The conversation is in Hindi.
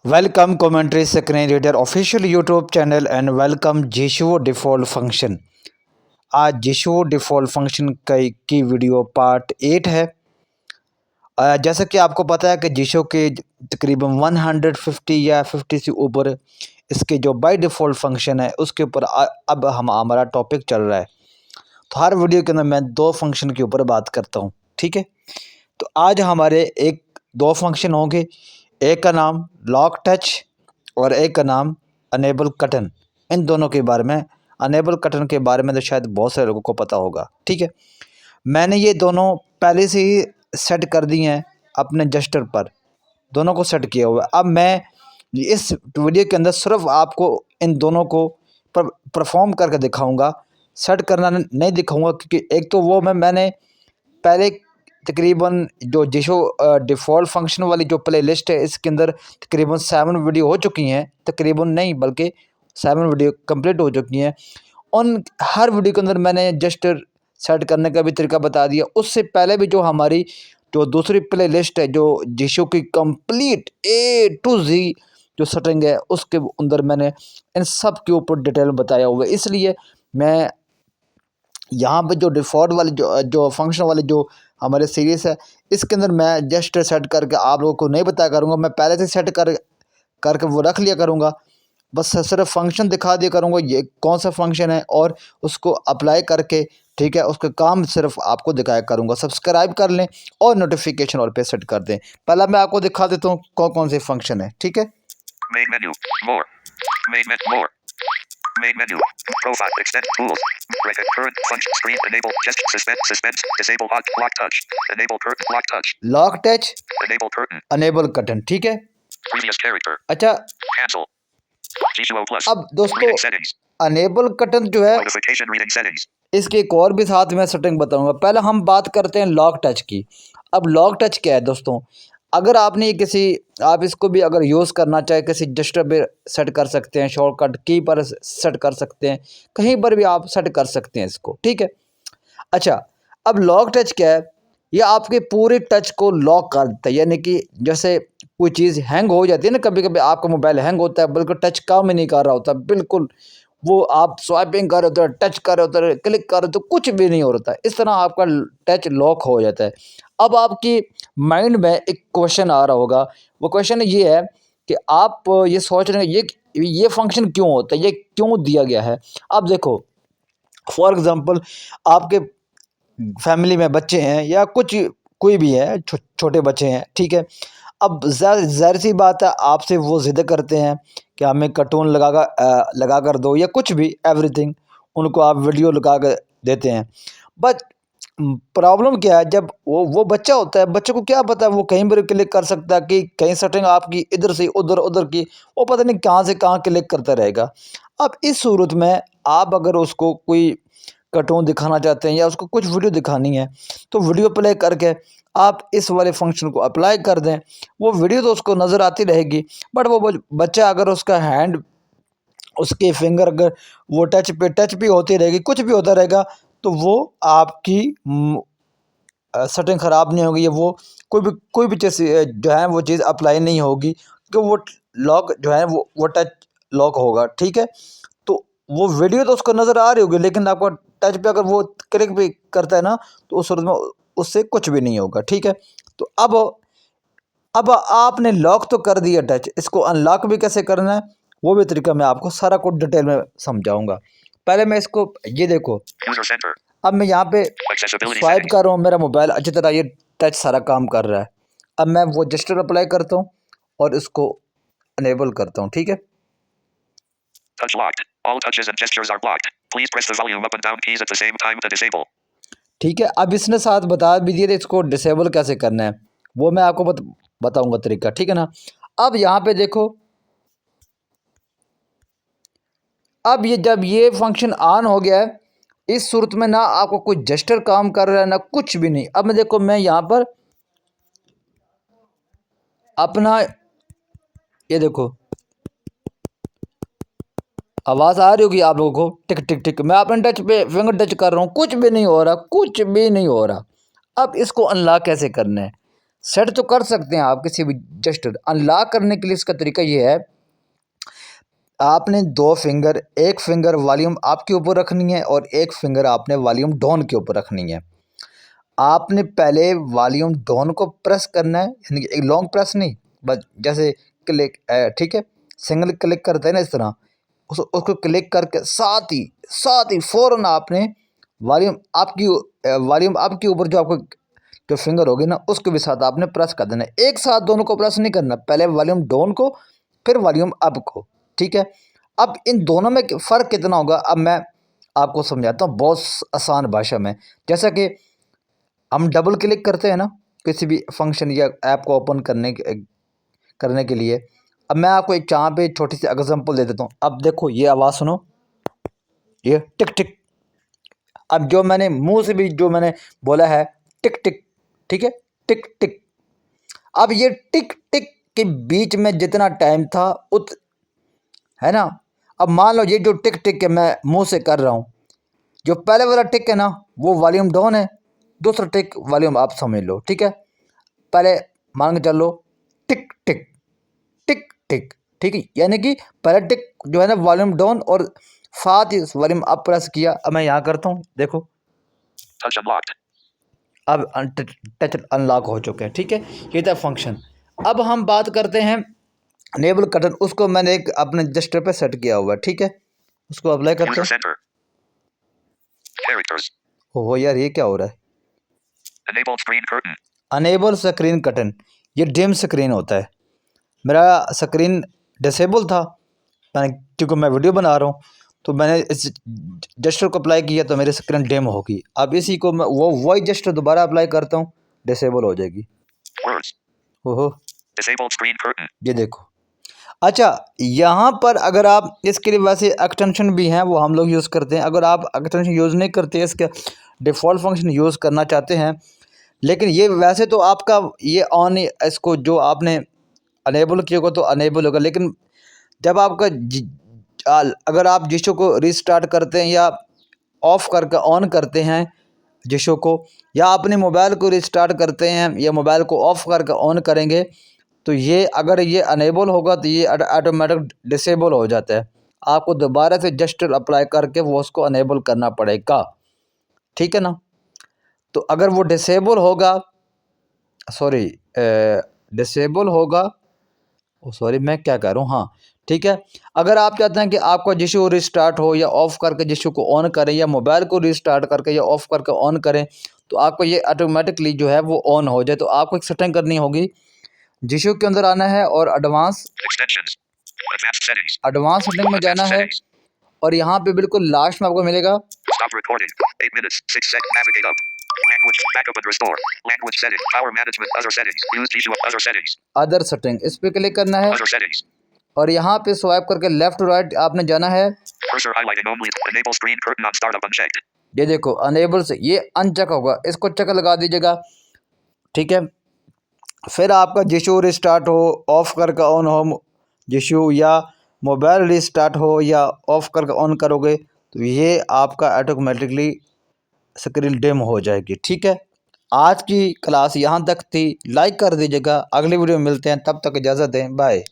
Welcome commentary screen reader official YouTube channel and welcome जीशो डिफ़ॉल्ट फंक्शन। आज जीशो डिफ़ॉल्ट फंक्शन की वीडियो पार्ट 8 है। जैसा कि आपको पता है कि जीशो के तकरीबन 150 या 50 से ऊपर इसके जो बाय डिफ़ॉल्ट फंक्शन है उसके ऊपर अब हमारा टॉपिक चल रहा है। तो हर वीडियो के अंदर मैं 2 फंक्शन के ऊपर बात करता हूँ, ठीक है। तो आज हमारे एक 2 फंक्शन होंगे, एक का नाम लॉक टच और एक का नाम अनेबल कटन। इन दोनों के बारे में, अनेबल कटन के बारे में तो शायद बहुत सारे लोगों को पता होगा, ठीक है। मैंने ये दोनों पहले से ही सेट कर दिए हैं अपने जस्टर पर, दोनों को सेट किया हुआ है। अब मैं इस वीडियो के अंदर सिर्फ आपको इन दोनों को परफॉर्म करके दिखाऊंगा, सेट करना नहीं दिखाऊंगा, क्योंकि एक तो वो मैंने पहले तकरीबन जो जिशो डिफ़ॉल्ट फंक्शन वाली जो प्लेलिस्ट है इसके अंदर तकरीबन 7 वीडियो हो चुकी हैं, तकरीबन नहीं बल्कि 7 वीडियो कंप्लीट हो चुकी हैं। उन हर वीडियो के अंदर मैंने जस्ट सेट करने का भी तरीका बता दिया। उससे पहले भी जो हमारी जो दूसरी प्लेलिस्ट है जो जिशो की कंप्लीट ए टू जी जो सेटिंग है उसके अंदर मैंने इन सब के ऊपर डिटेल बताया हुआ है। इसलिए मैं यहाँ पे जो डिफ़ॉल्ट वाली जो फंक्शन वाली जो हमारे सीरीज़ है इसके अंदर मैं जस्ट सेट करके आप लोगों को नहीं बताया करूँगा। मैं पहले से सेट करके वो रख लिया करूँगा, बस सिर्फ फंक्शन दिखा दिया करूँगा ये कौन सा फंक्शन है और उसको अप्लाई करके, ठीक है, उसका काम सिर्फ आपको दिखाया करूँगा। सब्सक्राइब कर लें और नोटिफिकेशन ऑल पे सेट कर दें। पहला मैं आपको दिखा देता हूँ कौन कौन से फंक्शन है, ठीक है। Main menu, more, more, main menu, profile, extend tools, bracket, current function, screen, enable, suspense, disable lock touch, enable curtain, lock touch, lock touch, enable curtain, enable curtain, ठीक है। previous character, अच्छा, cancel, G2O plus, अब दोस्तों reading settings, अनेबल कटन जो है notification reading settings, इसकी एक और भी साथ में सेटिंग बताऊंगा। पहले हम बात करते हैं लॉक टच की। अब लॉक टच क्या है दोस्तों, अगर आपने ये किसी, आप इसको भी अगर यूज़ करना चाहे किसी जस्टर पे सेट कर सकते हैं, शॉर्टकट की पर सेट कर सकते हैं, कहीं पर भी आप सेट कर सकते हैं इसको, ठीक है। अच्छा, अब लॉक टच क्या है, ये आपके पूरे टच को लॉक कर देता है। यानी कि जैसे कोई चीज़ हैंग हो जाती है ना, कभी कभी आपका मोबाइल हैंग होता है, बिल्कुल टच काम ही नहीं कर रहा होता, बिल्कुल वो आप स्वाइपिंग कर रहे होते हैं, टच कर रहे होते हैं, क्लिक कर रहे हो तो कुछ भी नहीं हो रहा है, इस तरह आपका टच लॉक हो जाता है। अब आपकी माइंड में एक क्वेश्चन आ रहा होगा, वो क्वेश्चन ये है कि आप ये सोच रहे हैं ये फंक्शन क्यों होता है, ये क्यों दिया गया है। अब देखो, फॉर एग्ज़ाम्पल आपके फैमिली में बच्चे हैं या कुछ कोई भी है, छोटे बच्चे हैं, ठीक है। अब ज़ाहिर सी बात है आपसे वो ज़िद करते हैं कि हमें कार्टून लगा कर दो या कुछ भी एवरीथिंग, उनको आप वीडियो लगा कर देते हैं। बट प्रॉब्लम क्या है, जब वो बच्चा होता है, बच्चे को क्या पता है वो कहीं पर क्लिक कर सकता है कि कहीं सेटिंग आपकी इधर से उधर उधर की, वो पता नहीं कहाँ से कहाँ क्लिक करता रहेगा। अब इस सूरत में आप अगर उसको कोई कार्टून दिखाना चाहते हैं या उसको कुछ वीडियो दिखानी है तो वीडियो प्ले करके आप इस वाले फंक्शन को अप्लाई कर दें, वो वीडियो तो उसको नज़र आती रहेगी। बट वो बच्चा अगर उसका हैंड, उसके फिंगर अगर वो टच भी होती रहेगी, कुछ भी होता रहेगा, तो वो आपकी सेटिंग ख़राब नहीं होगी, या वो कोई भी चीज़ जो है वो चीज़ अप्लाई नहीं होगी, क्योंकि वो लॉक जो है वो टच लॉक होगा, ठीक है। तो वो वीडियो तो उसको नज़र आ रही होगी, लेकिन आपको टच पे अगर वो क्लिक भी करता है ना, तो उस सूरत में उससे कुछ भी नहीं होगा, ठीक है। तो अब आपने लॉक तो कर दिया टच, इसको अनलॉक भी कैसे करना है वो भी तरीका मैं आपको सारा कुछ डिटेल में समझाऊंगा। पहले मैं इसको, ये देखो, user center, अब मैं यहाँ पे accessibility स्वाइप settings, कर रहा हूँ, मेरा मोबाइल अच्छी तरह ये टच सारा काम कर रहा है। अब मैं वो जस्टर अप्लाई करता हूँ और इसको अनेबल करता हूँ, ठीक है। touch locked, all touches and gestures are blocked, please press the volume up and down keys at the same time to disable, ठीक है, अब इसने साथ बता भी दिया था इसको डिसेबल कैसे करना है, वो मैं आपको बताऊंगा तरीका, ठीक है ना। अब यहाँ पे देखो, अब ये जब ये फंक्शन ऑन हो गया है, इस सूरत में ना आपको कोई जस्टर काम कर रहा है ना कुछ भी नहीं। अब मैं देखो, मैं यहाँ पर अपना, ये देखो आवाज़ आ रही होगी आप लोगों को, टिक टिक टिक, मैं अपने टच पे फिंगर टच कर रहा हूँ, कुछ भी नहीं हो रहा, कुछ भी नहीं हो रहा। अब इसको अनलॉक कैसे करना है, सेट तो कर सकते हैं आप किसी भी जेस्चर। अनलॉक करने के लिए इसका तरीका ये है, आपने दो फिंगर, एक फिंगर वॉल्यूम अप के ऊपर रखनी है और एक फिंगर आपने वॉल्यूम डाउन के ऊपर रखनी है। आपने पहले वॉल्यूम डाउन को प्रेस करना है, यानी कि एक लॉन्ग प्रेस नहीं, बस जैसे क्लिक, ठीक है, सिंगल क्लिक करते हैं ना इस तरह, उसको क्लिक करके साथ ही फ़ौरन आपने वॉल्यूम अप के ऊपर जो आपको जो फिंगर होगी ना उसके भी साथ आपने प्रेस कर देना है। एक साथ दोनों को प्रेस नहीं करना, पहले वॉल्यूम डाउन को फिर वॉल्यूम अप को, ठीक है। अब इन दोनों में फ़र्क कितना होगा, अब मैं आपको समझाता हूँ बहुत आसान भाषा में। जैसा कि हम डबल क्लिक करते हैं ना किसी भी फंक्शन या ऐप को ओपन करने के लिए। अब मैं आपको एक यहाँ पे छोटी सी एग्जांपल दे देता हूँ। अब देखो ये आवाज़ सुनो, ये टिक टिक। अब जो मैंने मुंह से भी जो मैंने बोला है टिक टिक, ठीक है, टिक टिक। अब ये टिक टिक के बीच में जितना टाइम था है ना, अब मान लो ये जो टिक टिक के मैं मुंह से कर रहा हूँ, जो पहले वाला टिक है ना वो वॉल्यूम डाउन है, दूसरा टिक वॉल्यूम आप समझ लो, ठीक है। पहले मान के चलो टिक टिक टिक टिक, ठीक है, यानी कि पहले टिक जो है ना वॉल्यूम डाउन और साथ ही वॉल्यूम अप प्रेस किया। अब मैं यहाँ करता हूँ, देखो Touch unlocked. अब टच अनलॉक हो चुके हैं, ठीक है, ये था फंक्शन। अब हम बात करते हैं अनेबल कटन, उसको मैंने एक अपने जस्टर पे सेट किया हुआ है, ठीक है, उसको अप्लाई करते User हैं। center. Characters. हो यार ये क्या हो रहा है, Enable screen curtain. Enable screen curtain, ये डिम स्क्रीन होता है। मेरा स्क्रीन डिसेबल था, मैंने क्योंकि मैं वीडियो बना रहा हूँ तो मैंने इस जेस्चर को अप्लाई किया तो मेरी स्क्रीन डिम होगी। अब इसी को मैं वही जेस्चर दोबारा अप्लाई करता हूँ, डिसेबल हो जाएगी। Words. ओहो Disable screen curtain. ये देखो। अच्छा यहाँ पर अगर आप इसके लिए वैसे एक्सटेंशन भी हैं वो हम लोग यूज़ करते हैं। अगर आप एक्सटेंशन यूज़ नहीं करते, इसका डिफ़ॉल्ट फंक्शन यूज़ करना चाहते हैं, लेकिन ये वैसे तो आपका ये ऑन, इसको जो आपने अनेबल किया होगा तो अनेबल होगा, लेकिन जब आपका अगर आप जिशो को रीस्टार्ट करते हैं या ऑफ़ करके ऑन करते हैं जिशो को, या अपने मोबाइल को रीस्टार्ट करते हैं या मोबाइल को ऑफ़ करके ऑन करेंगे, तो ये अगर ये अनेबल होगा तो ये ऑटोमेटिक डिसेबल हो जाता है। आपको दोबारा से जेस्चर अप्लाई करके वो उसको अनेबल करना पड़ेगा, ठीक है ना। तो अगर वो डिसेबल होगा, सॉरी डिसेबल होगा, सॉरी मैं क्या कह रहा हूँ, हाँ ठीक है। अगर आप चाहते हैं कि आपका जिशो रिस्टार्ट हो या ऑफ़ करके जिशो को ऑन करें या मोबाइल को रिस्टार्ट करके या ऑफ़ करके ऑन करें, तो आपको ये ऑटोमेटिकली जो है वो ऑन हो जाए। तो आपको एक सेटिंग करनी होगी, जिशो के अंदर आना है और advance Extensions. Advanced settings. Setting में जाना Advanced है settings. और यहाँ पे बिल्कुल लास्ट में आपको मिलेगा Stop recording. 8 minutes. 6 seconds. Navigate up. Language. Backup and restore. Language setting. Power management. Other settings. Use G to other settings. Other setting, इस पर क्लिक करना है Other settings. और यहाँ पे स्वाइप करके लेफ्ट राइट आपने जाना है। Cursor highlighting only. Enable screen curtain on startup unchecked. ये देखो अनेबल से ये अनचेक होगा, इसको चेक लगा दीजिएगा, ठीक है। फिर आपका जिशो रिस्टार्ट हो, ऑफ़ करके ऑन हो जिशो, या मोबाइल रिस्टार्ट हो या ऑफ़ करके ऑन करोगे तो ये आपका ऑटोमेटिकली स्क्रीन डिम हो जाएगी, ठीक है। आज की क्लास यहाँ तक थी, लाइक कर दीजिएगा। अगली वीडियो में मिलते हैं, तब तक इजाज़त दें, बाय।